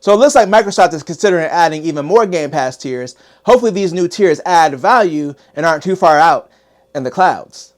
So it looks like Microsoft is considering adding even more Game Pass tiers. Hopefully these new tiers add value and aren't too far out in the clouds.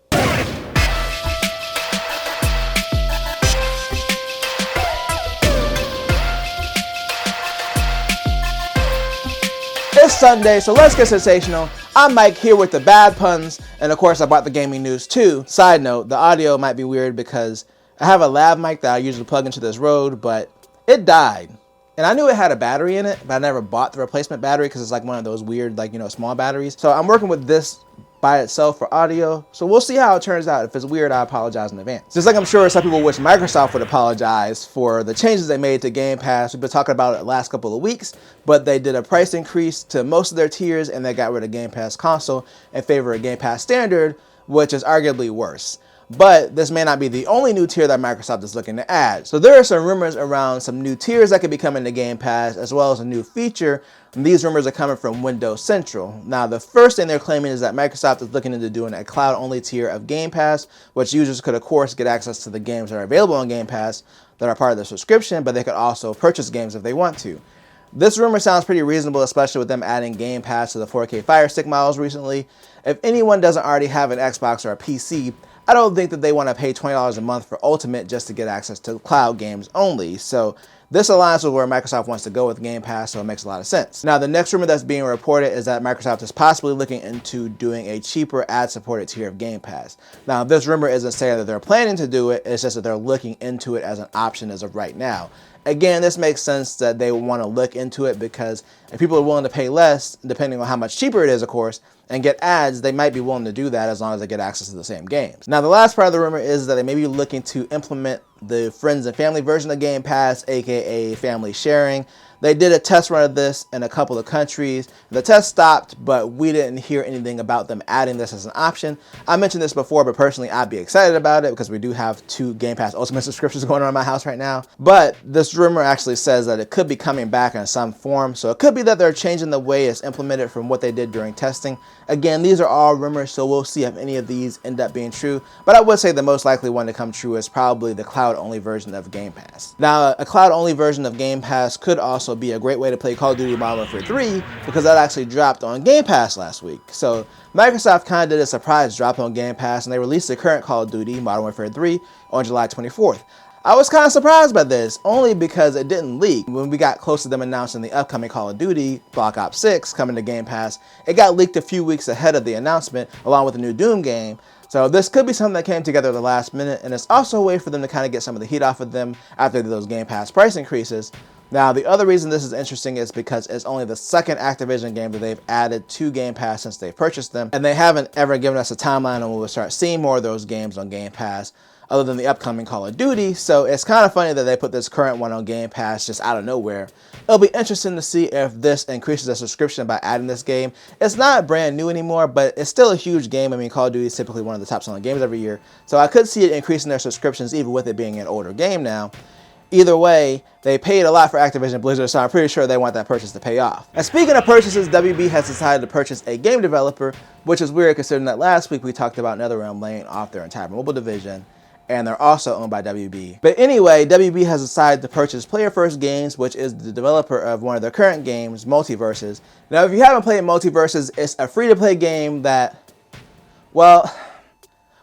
It's Sunday, so let's get sensational. I'm Mike here with the bad puns, and of course I brought the gaming news too. Side note, the audio might be weird because I have a lav mic that I usually plug into this Rode, but it died. And I knew it had a battery in it, but I never bought the replacement battery because it's like one of those weird, small batteries. So I'm working with this by itself for audio. So we'll see how it turns out. If it's weird, I apologize in advance. Just like I'm sure some people wish Microsoft would apologize for the changes they made to Game Pass. We've been talking about it the last couple of weeks, but they did a price increase to most of their tiers and they got rid of Game Pass Console in favor of Game Pass Standard, which is arguably worse. But this may not be the only new tier that Microsoft is looking to add. So there are some rumors around some new tiers that could be coming to Game Pass, as well as a new feature. And these rumors are coming from Windows Central. Now, the first thing they're claiming is that Microsoft is looking into doing a cloud-only tier of Game Pass, which users could, of course, get access to the games that are available on Game Pass that are part of the subscription, but they could also purchase games if they want to. This rumor sounds pretty reasonable, especially with them adding Game Pass to the 4K Fire Stick models recently. If anyone doesn't already have an Xbox or a PC, I don't think that they want to pay $20 a month for Ultimate just to get access to cloud games only. So this aligns with where Microsoft wants to go with Game Pass, so it makes a lot of sense. Now, the next rumor that's being reported is that Microsoft is possibly looking into doing a cheaper ad-supported tier of Game Pass. Now, this rumor isn't saying that they're planning to do it, it's just that they're looking into it as an option as of right now. Again, this makes sense that they want to look into it because if people are willing to pay less, depending on how much cheaper it is, of course, and get ads, they might be willing to do that as long as they get access to the same games. Now, the last part of the rumor is that they may be looking to implement the friends and family version of Game Pass, aka family sharing. They did a test run of this in a couple of countries. The test stopped, but we didn't hear anything about them adding this as an option. I mentioned this before, but personally, I'd be excited about it because we do have 2 Game Pass Ultimate subscriptions going on in my house right now. But this rumor actually says that it could be coming back in some form. So it could be that they're changing the way it's implemented from what they did during testing. Again, these are all rumors, so we'll see if any of these end up being true. But I would say the most likely one to come true is probably the cloud-only version of Game Pass. Now, a cloud-only version of Game Pass could also be a great way to play Call of Duty Modern Warfare 3 because that actually dropped on Game Pass last week. So Microsoft kind of did a surprise drop on Game Pass and they released the current Call of Duty Modern Warfare 3 on July 24th. I was kind of surprised by this, only because it didn't leak. When we got close to them announcing the upcoming Call of Duty, Black Ops 6, coming to Game Pass, it got leaked a few weeks ahead of the announcement, along with the new Doom game. So this could be something that came together at the last minute, and it's also a way for them to kind of get some of the heat off of them after those Game Pass price increases. Now, the other reason this is interesting is because it's only the second Activision game that they've added to Game Pass since they've purchased them, and they haven't ever given us a timeline on when we'll start seeing more of those games on Game Pass, other than the upcoming Call of Duty. So it's kind of funny that they put this current one on Game Pass just out of nowhere. It'll be interesting to see if this increases the subscription by adding this game. It's not brand new anymore, but it's still a huge game. I mean, Call of Duty is typically one of the top selling games every year. So I could see it increasing their subscriptions even with it being an older game now. Either way, they paid a lot for Activision Blizzard, so I'm pretty sure they want that purchase to pay off. And speaking of purchases, WB has decided to purchase a game developer, which is weird considering that last week we talked about NetherRealm laying off their entire mobile division, and they're also owned by WB. But anyway, WB has decided to purchase Player First Games, which is the developer of one of their current games, Multiverses. Now, if you haven't played Multiverses, it's a free-to-play game that, well,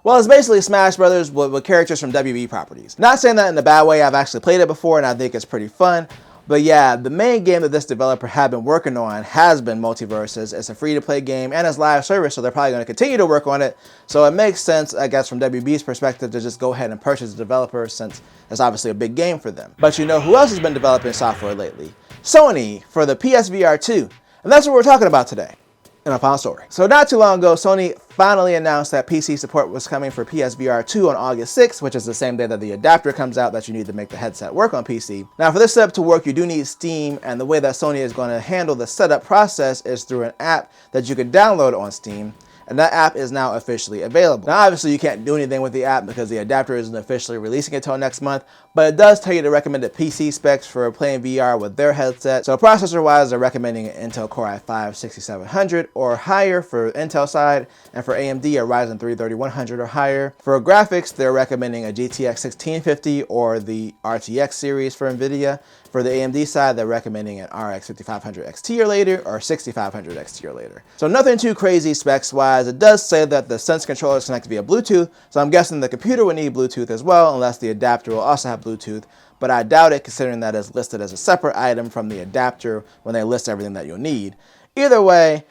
it's basically Smash Brothers with characters from WB properties. Not saying that in a bad way, I've actually played it before and I think it's pretty fun. But yeah, the main game that this developer had been working on has been Multiverses. It's a free-to-play game and it's live service, so they're probably going to continue to work on it. So it makes sense, I guess, from WB's perspective to just go ahead and purchase the developer since it's obviously a big game for them. But you know who else has been developing software lately? Sony for the PSVR 2. And that's what we're talking about today in our final story. So not too long ago, Sony finally announced that PC support was coming for PSVR 2 on August 6th, which is the same day that the adapter comes out that you need to make the headset work on PC. Now, for this setup to work, you do need Steam, and the way that Sony is going to handle the setup process is through an app that you can download on Steam. And that app is now officially available. Now, obviously, you can't do anything with the app because the adapter isn't officially releasing it until next month, but it does tell you the recommended PC specs for playing VR with their headset. So processor-wise, they're recommending an Intel Core i5-6700 or higher for Intel side, and for AMD, a Ryzen 3 3100 or higher. For graphics, they're recommending a GTX 1650 or the RTX series for NVIDIA. For the AMD side, they're recommending an RX 5500 XT or later or 6500 XT or later. So nothing too crazy specs-wise. It does say that the Sense controller is connected via Bluetooth, so I'm guessing the computer would need Bluetooth as well, unless the adapter will also have Bluetooth, but I doubt it considering that it's listed as a separate item from the adapter when they list everything that you'll need. Either way,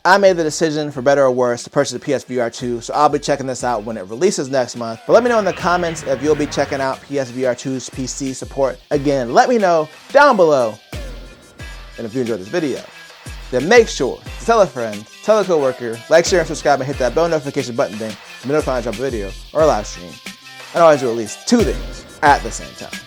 I made the decision, for better or worse, to purchase the PSVR 2, so I'll be checking this out when it releases next month. But let me know in the comments if you'll be checking out PSVR 2's PC support. Again, let me know down below. And if you enjoyed this video, then make sure to tell a friend, tell a coworker, like, share, and subscribe, and hit that bell notification button thing to be notified when I drop a video or a live stream. And always do at least 2 things at the same time.